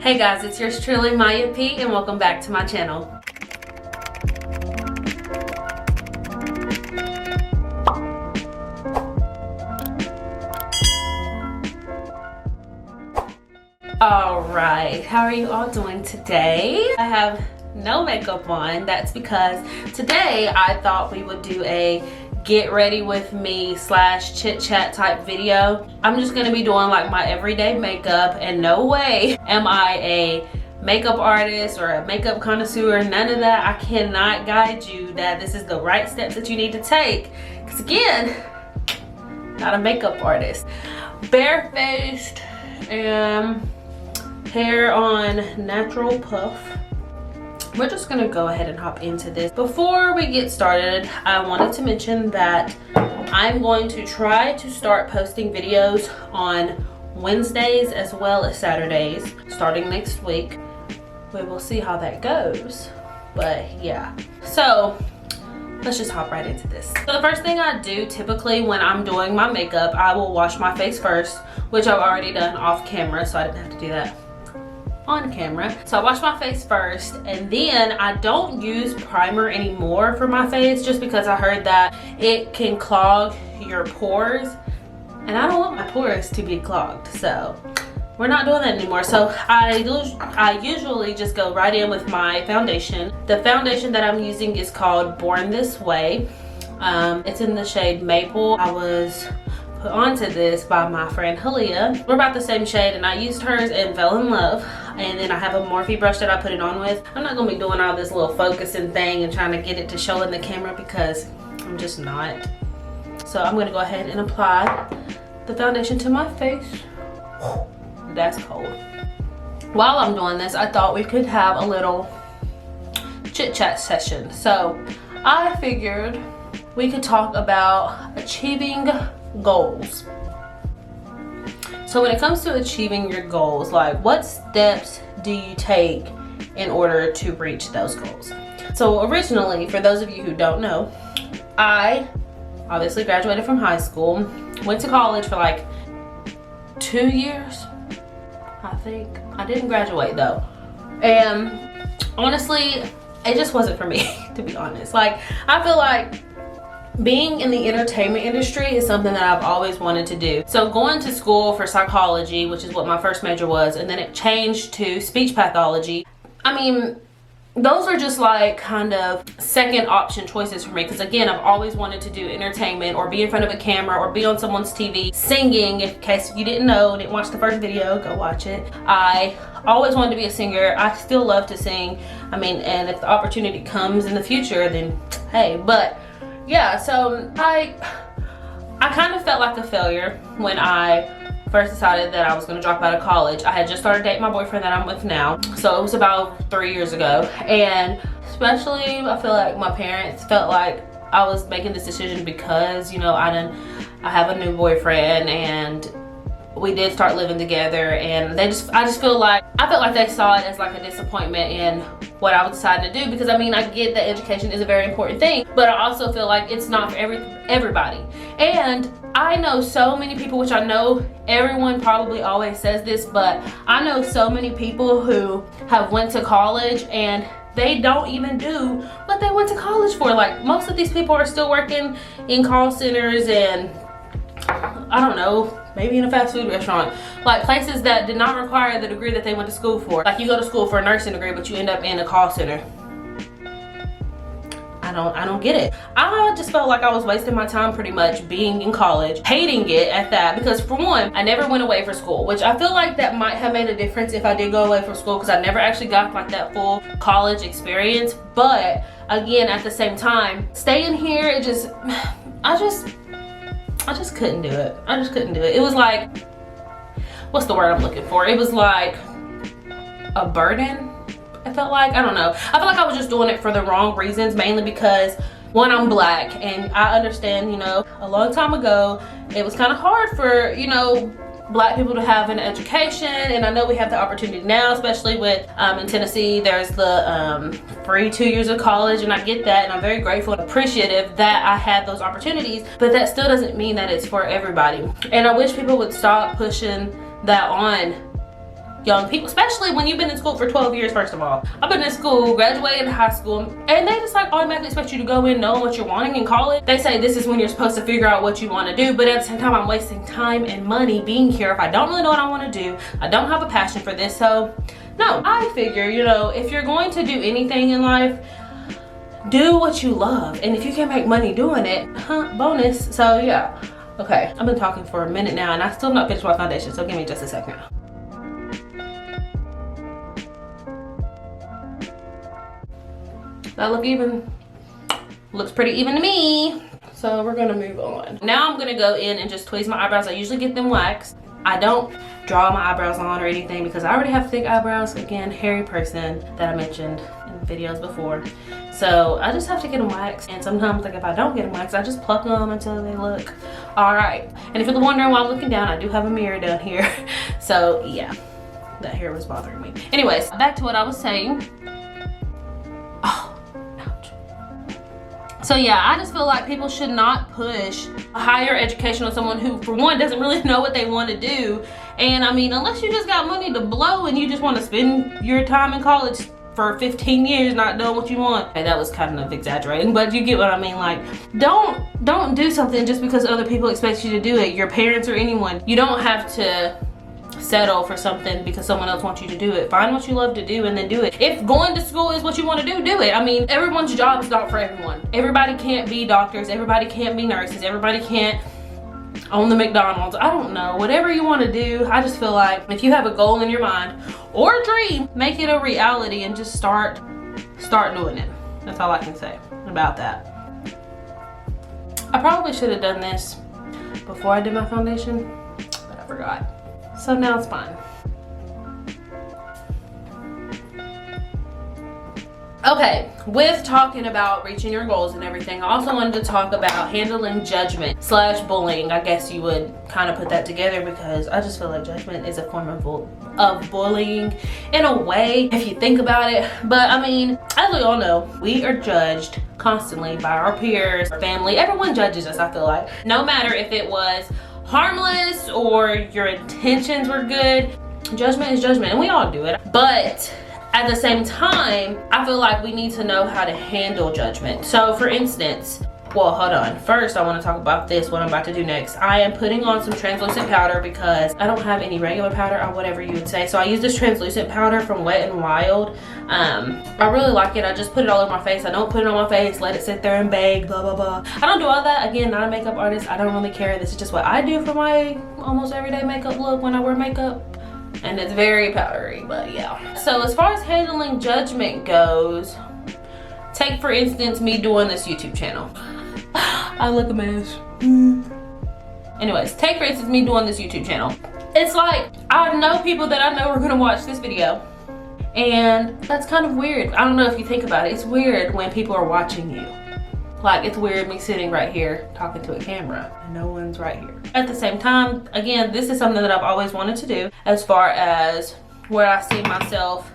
Hey guys, it's yours truly, XOXO, and welcome back to my channel. Alright, how are you all doing today? I have no makeup on. That's because today I thought we would do a get ready with me / chit chat type video. I'm just gonna be doing like my everyday makeup, and no way am I a makeup artist or a makeup connoisseur, none of that. I cannot guide you that this is the right steps that you need to take, because again, not a makeup artist. Barefaced and hair on natural puff. We're just gonna go ahead and hop into this. Before we get started, I wanted to mention that I'm going to try to start posting videos on Wednesdays as well as Saturdays starting next week. We will see how that goes, but yeah. So let's just hop right into this. So the first thing I do typically when I'm doing my makeup, I will wash my face first, which I've already done off camera, so I didn't have to do that on camera. So I wash my face first, and then I don't use primer anymore for my face, just because I heard that it can clog your pores, and I don't want my pores to be clogged, so we're not doing that anymore. So I usually just go right in with my foundation. The foundation that I'm using is called Born This Way. It's in the shade Maple. I was put onto this by my friend Halia. We're about the same shade, and I used hers and fell in love. And then I have a Morphe brush that I put it on with. I'm not gonna be doing all this little focusing thing and trying to get it to show in the camera, because I'm just not. So I'm gonna go ahead and apply the foundation to my face. That's cold. While I'm doing this, I thought we could have a little chit chat session. So I figured we could talk about achieving goals. So when it comes to achieving your goals, like what steps do you take in order to reach those goals? So originally, for those of you who don't know, I obviously graduated from high school, went to college for like 2 years, I think. I didn't graduate though. And honestly, it just wasn't for me, to be honest. Like, I feel like being in the entertainment industry is something that I've always wanted to do. So going to school for psychology, which is what my first major was, and then it changed to speech pathology. I mean, those are just like kind of second option choices for me, because again, I've always wanted to do entertainment or be in front of a camera or be on someone's TV singing. In case you didn't know, didn't watch the first video, go watch it. I always wanted to be a singer. I still love to sing. I mean, and if the opportunity comes in the future, then hey. But yeah, so I kind of felt like a failure when I first decided that I was going to drop out of college. I had just started dating my boyfriend that I'm with now, so it was about 3 years ago. And especially, I feel like my parents felt like I was making this decision because, you know, I have a new boyfriend, and we did start living together, and I just feel like, I felt like they saw it as like a disappointment in what I was deciding to do, because I mean, I get that education is a very important thing, but I also feel like it's not for everybody. And I know so many people, which I know everyone probably always says this, but I know so many people who have went to college and they don't even do what they went to college for. Like, most of these people are still working in call centers and, I don't know, maybe in a fast food restaurant, like places that did not require the degree that they went to school for. Like, you go to school for a nursing degree, but you end up in a call center. I don't get it. I just felt like I was wasting my time pretty much being in college, hating it at that, because for one, I never went away for school, which I feel like that might have made a difference if I did go away for school, because I never actually got like that full college experience. But again, at the same time, staying here, it just, I just couldn't do it. I just couldn't do it. It was like, what's the word I'm looking for? It was like a burden. I felt like, I don't know. I feel like I was just doing it for the wrong reasons, mainly because, one, I'm black, and I understand, you know, a long time ago, it was kind of hard for, you know, black people to have an education, and I know we have the opportunity now, especially with in Tennessee, there's the free 2 years of college, and I get that, and I'm very grateful and appreciative that I had those opportunities, but that still doesn't mean that it's for everybody. And I wish people would stop pushing that on young people, especially when you've been in school for 12 years. First of all, I've been in school, graduated high school, and they just like automatically expect you to go in knowing what you're wanting in college. They say this is when you're supposed to figure out what you want to do, but at the same time I'm wasting time and money being here if I don't really know what I want to do. I don't have a passion for this. So no, I figure, you know, if you're going to do anything in life, do what you love, and if you can make money doing it, bonus. So yeah. Okay, I've been talking for a minute now and I still not finished my foundation, so give me just a second. That look even? Looks pretty even to me. So we're gonna move on. Now I'm gonna go in and just tweeze my eyebrows. I usually get them waxed. I don't draw my eyebrows on or anything because I already have thick eyebrows. Again, hairy person that I mentioned in videos before. So I just have to get them waxed, and sometimes like if I don't get them waxed, I just pluck them until they look all right. And if you're wondering why I'm looking down, I do have a mirror down here. So yeah, that hair was bothering me. Anyways, back to what I was saying. Oh, ouch. So yeah, I just feel like people should not push a higher education on someone who, for one, doesn't really know what they want to do. And I mean, unless you just got money to blow and you just want to spend your time in college for 15 years not knowing what you want. Okay, that was kind of exaggerating, but you get what I mean. Like, don't do something just because other people expect you to do it, your parents or anyone. You don't have to settle for something because someone else wants you to do it. Find what you love to do and then do it. If going to school is what you want to do it. I mean, everyone's job is not for everyone. Everybody can't be doctors, everybody can't be nurses, everybody can't own the McDonald's. I don't know, whatever you want to do. I just feel like if you have a goal in your mind or a dream, make it a reality and just start doing it. That's all I can say about that. I probably should have done this before I did my foundation, but I forgot. So now it's fine. Okay, with talking about reaching your goals and everything, I also wanted to talk about handling judgment / bullying. I guess you would kind of put that together because I just feel like judgment is a form of bullying in a way, if you think about it. But I mean, as we all know, we are judged constantly by our peers, our family. Everyone judges us, I feel like. No matter if it was harmless or your intentions were good, judgment is judgment, and we all do it. But at the same time, I feel like we need to know how to handle judgment. So for instance, well, hold on. First, I want to talk about this, what I'm about to do next. I am putting on some translucent powder because I don't have any regular powder or whatever you would say. So I use this translucent powder from Wet n Wild. I really like it. I just put it all over my face. I don't put it on my face, let it sit there and bake, blah, blah, blah. I don't do all that. Again, not a makeup artist. I don't really care. This is just what I do for my almost everyday makeup look when I wear makeup. And it's very powdery, but yeah. So as far as handling judgment goes, take for instance me doing this YouTube channel. I look a mess. Anyways, take for instance me doing this YouTube channel. It's like, I know people that I know are gonna watch this video, and that's kind of weird. I don't know if you think about it. It's weird when people are watching you. Like, it's weird me sitting right here talking to a camera and no one's right here. At the same time, again, this is something that I've always wanted to do as far as where I see myself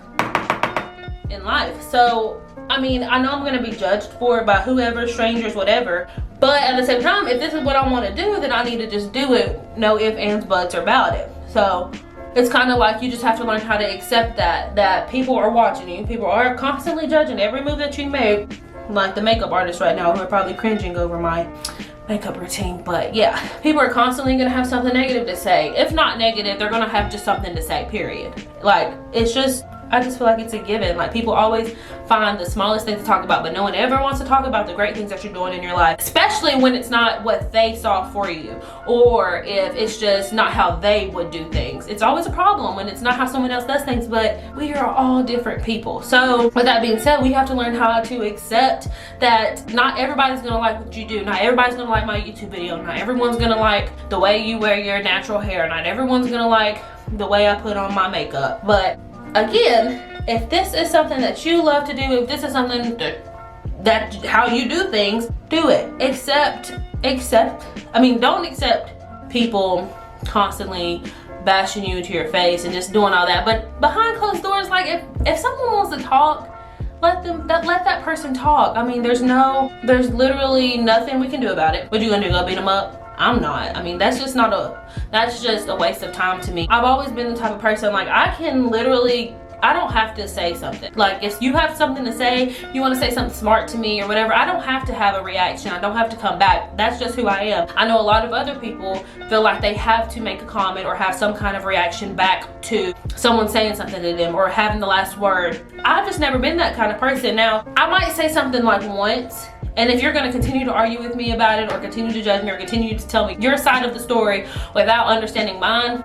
in life. So, I mean, I know I'm gonna be judged for it by whoever, strangers, whatever. But at the same time, if this is what I wanna do, then I need to just do it. No ifs, ands, buts about it. So, it's kind of like you just have to learn how to accept that people are watching you. People are constantly judging every move that you make. Like the makeup artists right now who are probably cringing over my makeup routine. But yeah, people are constantly gonna have something negative to say. If not negative, they're gonna have just something to say, period. Like, it's just, I just feel like it's a given. Like, people always find the smallest thing to talk about, but no one ever wants to talk about the great things that you're doing in your life, especially when it's not what they saw for you, or if it's just not how they would do things. It's always a problem when it's not how someone else does things, but we are all different people. So with that being said, we have to learn how to accept that not everybody's gonna like what you do. Not everybody's gonna like my YouTube video. Not everyone's gonna like the way you wear your natural hair. Not everyone's gonna like the way I put on my makeup. But again, if this is something that you love to do, if this is something that how you do things, do it. Don't accept people constantly bashing you to your face and just doing all that. But behind closed doors, like if someone wants to talk, let that person talk. I mean, there's literally nothing we can do about it. What you gonna do, go beat them up? I'm not. I mean, that's just a waste of time to me. I've always been the type of person, like, I can literally, I don't have to say something. Like, if you have something to say, you want to say something smart to me or whatever, I don't have to have a reaction. I don't have to come back. That's just who I am. I know a lot of other people feel like they have to make a comment or have some kind of reaction back to someone saying something to them or having the last word. I've just never been that kind of person. Now, I might say something like once, and if you're going to continue to argue with me about it or continue to judge me or continue to tell me your side of the story without understanding mine,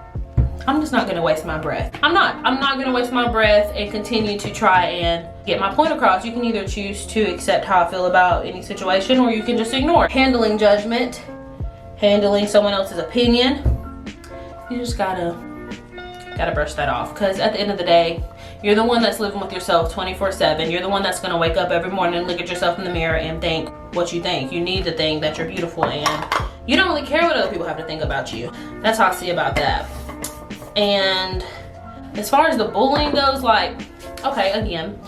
I'm just not going to waste my breath. I'm not going to waste my breath and continue to try and get my point across. You can either choose to accept how I feel about any situation, or you can just ignore. Handling judgment, handling someone else's opinion, you just gotta brush that off, because at the end of the day, you're the one that's living with yourself 24/7. You're the one that's gonna wake up every morning and look at yourself in the mirror and think what you think. You need to think that you're beautiful, and you don't really care what other people have to think about you. That's how I see about that. And as far as the bullying goes, like, okay, again,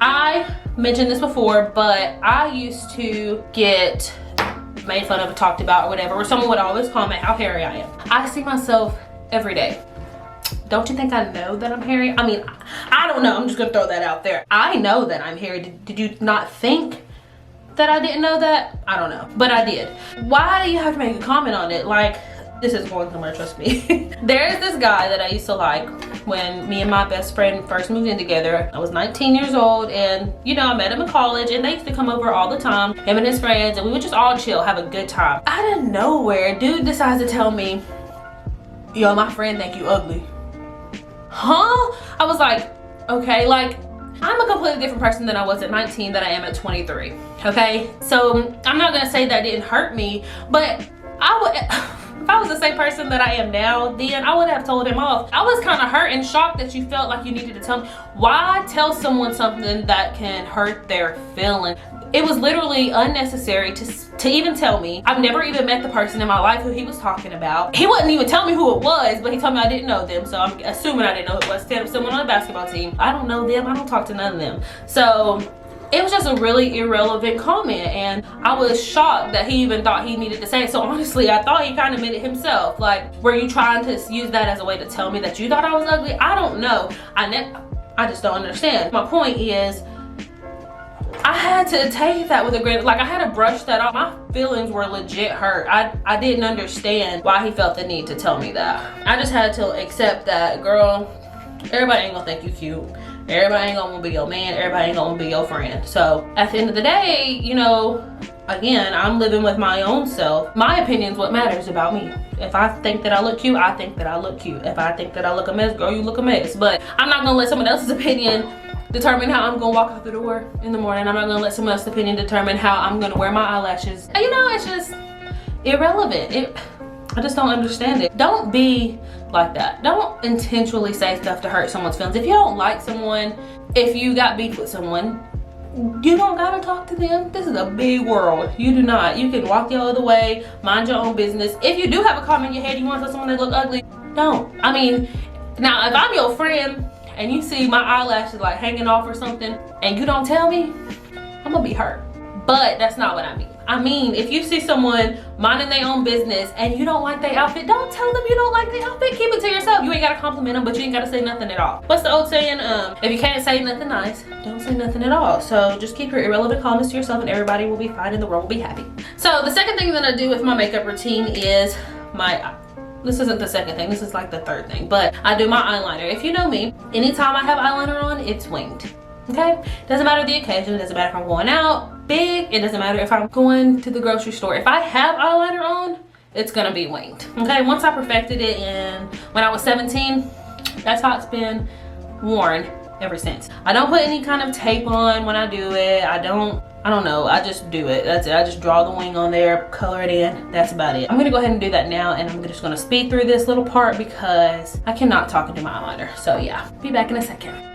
I mentioned this before, but I used to get made fun of, talked about, or whatever, or someone would always comment how hairy I am. I see myself every day. Don't you think I know that I'm hairy? I mean, I don't know. I'm just gonna throw that out there. I know that I'm hairy. Did you not think that I didn't know that? I don't know, but I did. Why do you have to make a comment on it? Like, this is going somewhere, trust me. There's this guy that I used to like when me and my best friend first moved in together. I was 19 years old, and you know, I met him in college, and they used to come over all the time, him and his friends, and we would just all chill, have a good time. Out of nowhere, dude decides to tell me, yo, my friend think you ugly. Huh? I was like, okay, like, I'm a completely different person than I was at 19 than I am at 23, okay? So I'm not gonna say that didn't hurt me, but I would, if I was the same person that I am now, then I would have told him off. I was kind of hurt and shocked that you felt like you needed to tell me. Why tell someone something that can hurt their feelings? It was literally unnecessary to even tell me. I've never even met the person in my life who he was talking about. He wouldn't even tell me who it was, but he told me I didn't know them, so I'm assuming I didn't know who it was. Someone on the basketball team. I don't know them. I don't talk to none of them. So it was just a really irrelevant comment, and I was shocked that he even thought he needed to say it. So honestly, I thought he kind of meant it himself. Like, were you trying to use that as a way to tell me that you thought I was ugly? I don't know. I just don't understand. My point is, I had to take that with a grain, like, I had to brush that off. My feelings were legit hurt. I didn't understand why he felt the need to tell me that. I just had to accept that, girl, everybody ain't gonna think you cute. Everybody ain't gonna be your man. Everybody ain't gonna be your friend. So at the end of the day, you know, again, I'm living with my own self. My opinion's what matters about me. If I think that I look cute, I think that I look cute. If I think that I look a mess, girl, you look a mess. But I'm not gonna let someone else's opinion determine how I'm gonna walk out the door in the morning. I'm not gonna let someone else's opinion determine how I'm gonna wear my eyelashes. And you know, it's just irrelevant. I just don't understand it. Don't be like that. Don't intentionally say stuff to hurt someone's feelings. If you don't like someone, if you got beef with someone, you don't gotta talk to them. This is a big world. You do not. You can walk the other way, mind your own business. If you do have a comment in your head, you want to tell someone they look ugly, don't. I mean, now if I'm your friend and you see my eyelashes like hanging off or something and you don't tell me, I'm gonna be hurt. But that's not what I mean. I mean, if you see someone minding their own business and you don't like their outfit, don't tell them you don't like their outfit. Keep it to yourself. You ain't gotta compliment them, but you ain't gotta say nothing at all. What's the old saying? If you can't say nothing nice, don't say nothing at all. So just keep your irrelevant comments to yourself and everybody will be fine and the world will be happy. So the second thing that I do with my makeup routine is this isn't the second thing, this is like the third thing, but I do my eyeliner. If you know me, anytime I have eyeliner on, it's winged. Okay? Doesn't matter the occasion, it doesn't matter if I'm going out big, it doesn't matter if I'm going to the grocery store. If I have eyeliner on, it's gonna be winged. Okay? Once I perfected it when I was 17, that's how it's been worn ever since. I don't put any kind of tape on when I do it. I don't know, I just do it. That's it. I just draw the wing on there, color it in. That's about it. I'm gonna go ahead and do that now, and I'm just gonna speed through this little part because I cannot talk into my eyeliner. So yeah, be back in a second.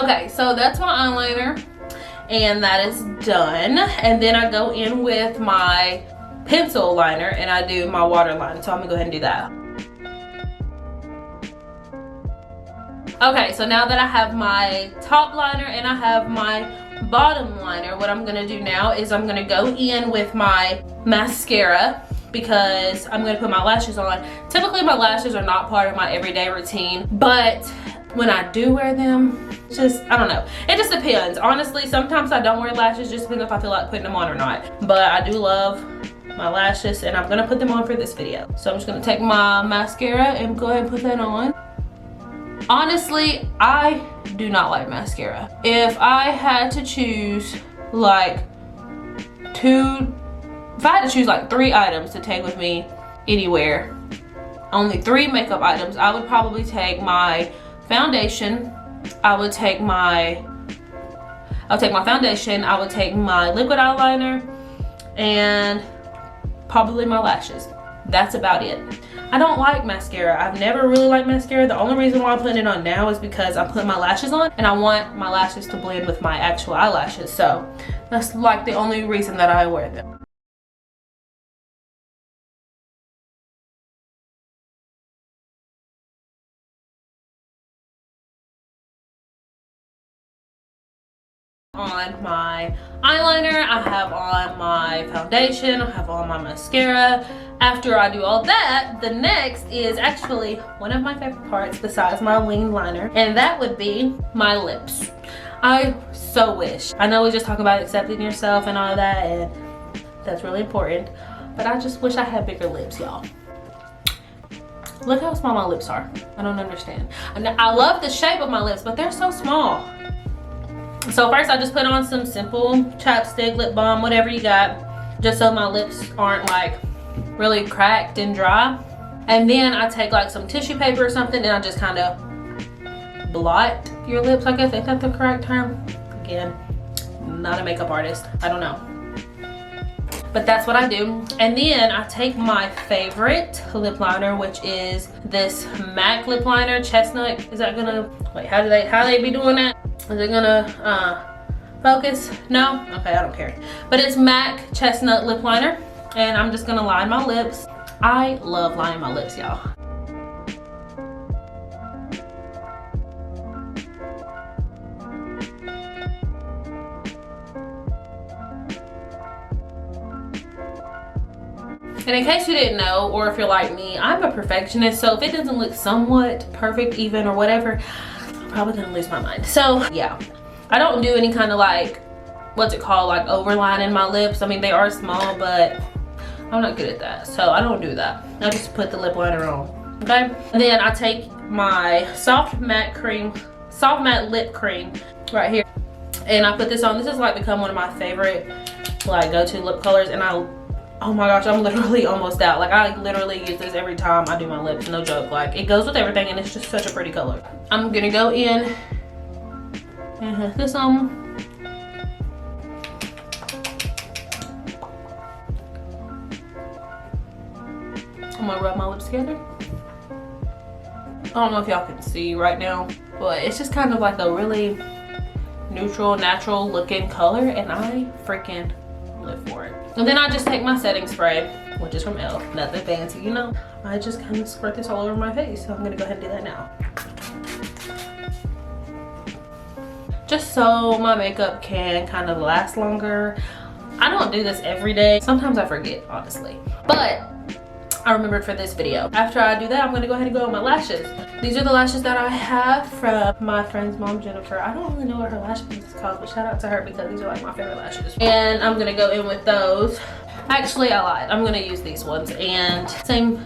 Okay, so that's my eyeliner, and that is done. And then I go in with my pencil liner and I do my waterline. So I'm gonna go ahead and do that. Okay, so now that I have my top liner and I have my bottom liner, what I'm gonna do now is I'm gonna go in with my mascara because I'm gonna put my lashes on. Typically my lashes are not part of my everyday routine, but when I do wear them, just, I don't know. It just depends. Honestly, sometimes I don't wear lashes, just depends if I feel like putting them on or not. But I do love my lashes and I'm gonna put them on for this video. So I'm just gonna take my mascara and go ahead and put that on. Honestly, I do not like mascara. If I had to choose like if I had to choose like 3 items to take with me anywhere, only 3 makeup items, I would probably take my foundation, I would take my foundation, I would take my liquid eyeliner, and probably my lashes. That's about it. I don't like mascara. I've never really liked mascara. The only reason why I'm putting it on now is because I'm putting my lashes on and I want my lashes to blend with my actual eyelashes. So that's like the only reason that I wear them. On my eyeliner, I have on my foundation, I have on my mascara. After I do all that, the next is actually one of my favorite parts besides my winged liner, and that would be my lips. I so wish, I know we just talk about accepting yourself and all that, and that's really important, but I just wish I had bigger lips, y'all. Look how small my lips are. I don't understand. I love the shape of my lips, but they're so small. So first I just put on some simple chapstick, lip balm, whatever you got, just so my lips aren't like really cracked and dry. And then I take like some tissue paper or something and I just kind of blot your lips, I guess. Is that the correct term? Again, not a makeup artist, I don't know. But that's what I do. And then I take my favorite lip liner, which is this MAC lip liner, Chestnut. Is that gonna, wait, how they be doing that? Is it gonna focus? No? Okay, I don't care. But it's MAC Chestnut lip liner. And I'm just gonna line my lips. I love lining my lips, y'all. And in case you didn't know, or if you're like me, I'm a perfectionist, so if it doesn't look somewhat perfect even or whatever, I'm probably gonna lose my mind. So yeah, I don't do any kind of like, what's it called, like overlining my lips. I mean, they are small, but I'm not good at that, so I don't do that. I just put the lip liner on, okay? And then I take my soft matte lip cream right here, and I put this on. This has like become one of my favorite like go-to lip colors, and oh my gosh, I'm literally almost out. Like I literally use this every time I do my lips, no joke. Like it goes with everything and it's just such a pretty color. I'm gonna go in and have this on. I'm gonna rub my lips together. I don't know if y'all can see right now, but it's just kind of like a really neutral, natural looking color, and I freaking live for it. And then I just take my setting spray, which is from e.l.f. Nothing fancy, you know. I just kind of squirt this all over my face, so I'm gonna go ahead and do that now. Just so my makeup can kind of last longer. I don't do this every day. Sometimes I forget, honestly. But I remembered for this video. After I do that, I'm gonna go ahead and go on my lashes. These are the lashes that I have from my friend's mom, Jennifer. I don't really know what her lash piece is called, but shout out to her because these are like my favorite lashes. And I'm gonna go in with those. Actually, I lied. I'm gonna use these ones, and same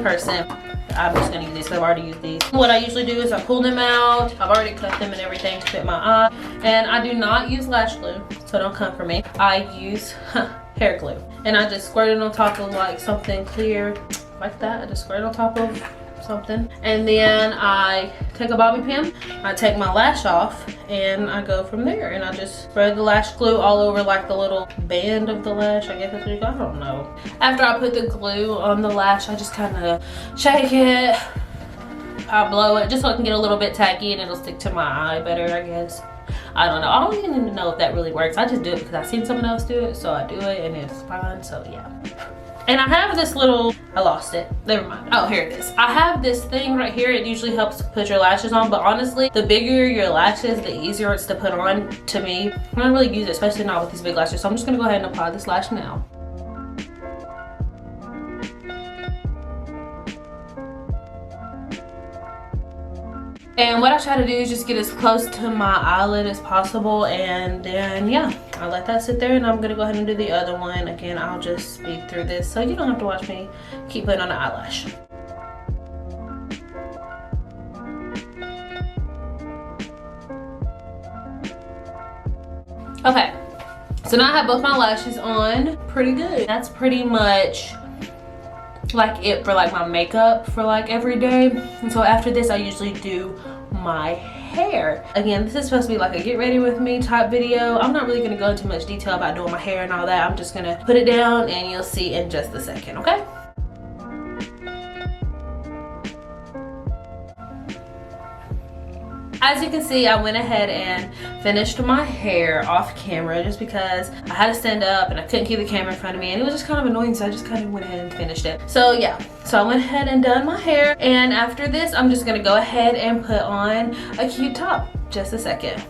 person. I'm just gonna use these because I've already used these. What I usually do is I pull them out. I've already cut them and everything to fit my eye. And I do not use lash glue, so don't come for me. I use hair glue. And I just squirt it on top of like something clear like that. I just squirt it on top of something. And then I take a bobby pin, I take my lash off, and I go from there. And I just spread the lash glue all over like the little band of the lash, I guess that's what you call it. I don't know. After I put the glue on the lash, I just kind of shake it, I blow it just so I can get a little bit tacky and it'll stick to my eye better, I guess. I don't know. I don't even know if that really works. I just do it because I've seen someone else do it, so I do it and it's fine. So yeah. And I have this little, I lost it, never mind. Oh, here it is. I have this thing right here. It usually helps put your lashes on, but honestly, the bigger your lashes, the easier it's to put on to me. I don't really use it, especially not with these big lashes. So I'm just gonna go ahead and apply this lash now. And what I try to do is just get as close to my eyelid as possible, and then yeah, I let that sit there, and I'm gonna go ahead and do the other one. Again, I'll just speed through this so you don't have to watch me keep putting on an eyelash. Okay, so now I have both my lashes on. Pretty good. That's pretty much like it for like my makeup for like every day. And so after this, I usually do my hair. Again, this is supposed to be like a get ready with me type video. I'm not really going to go into much detail about doing my hair and all that. I'm just going to put it down and you'll see in just a second, okay? As you can see, I went ahead and finished my hair off camera just because I had to stand up and I couldn't keep the camera in front of me, and it was just kind of annoying, so I just kind of went ahead and finished it. So yeah, so I went ahead and done my hair, and after this I'm just gonna go ahead and put on a cute top. Just a second.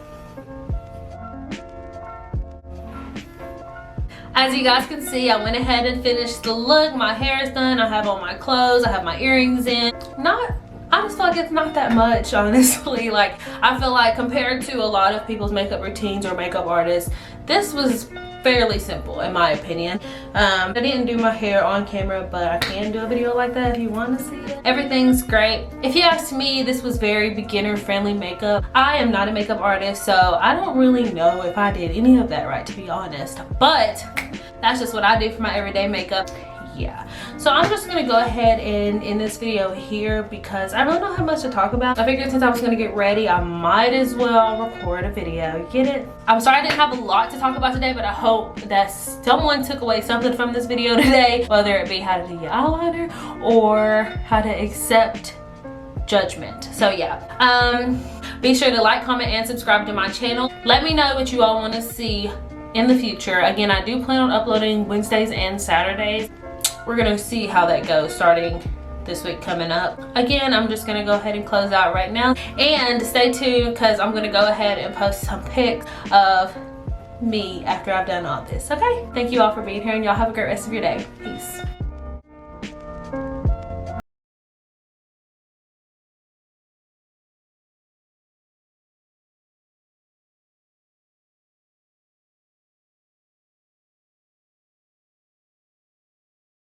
As you guys can see, I went ahead and finished the look. My hair is done, I have all my clothes, I have my earrings in. I just feel like it's not that much, honestly. Like, I feel like compared to a lot of people's makeup routines or makeup artists, this was fairly simple in my opinion. I didn't do my hair on camera, but I can do a video like that if you want to see it. Everything's great. If you ask me, this was very beginner friendly makeup. I am not a makeup artist, so I don't really know if I did any of that right, to be honest, but that's just what I do for my everyday makeup. Yeah, so I'm just gonna go ahead and end this video here because I really don't have much to talk about. I figured since I was gonna get ready, I might as well record a video. Get it? I'm sorry I didn't have a lot to talk about today, but I hope that someone took away something from this video today, whether it be how to do your eyeliner or how to accept judgment. So yeah, be sure to like, comment, and subscribe to my channel. Let me know what you all want to see in the future. Again, I do plan on uploading Wednesdays and Saturdays. We're gonna see how that goes starting this week coming up. Again, I'm just gonna go ahead and close out right now, and stay tuned because I'm gonna go ahead and post some pics of me after I've done all this. Okay, thank you all for being here, and y'all have a great rest of your day. Peace.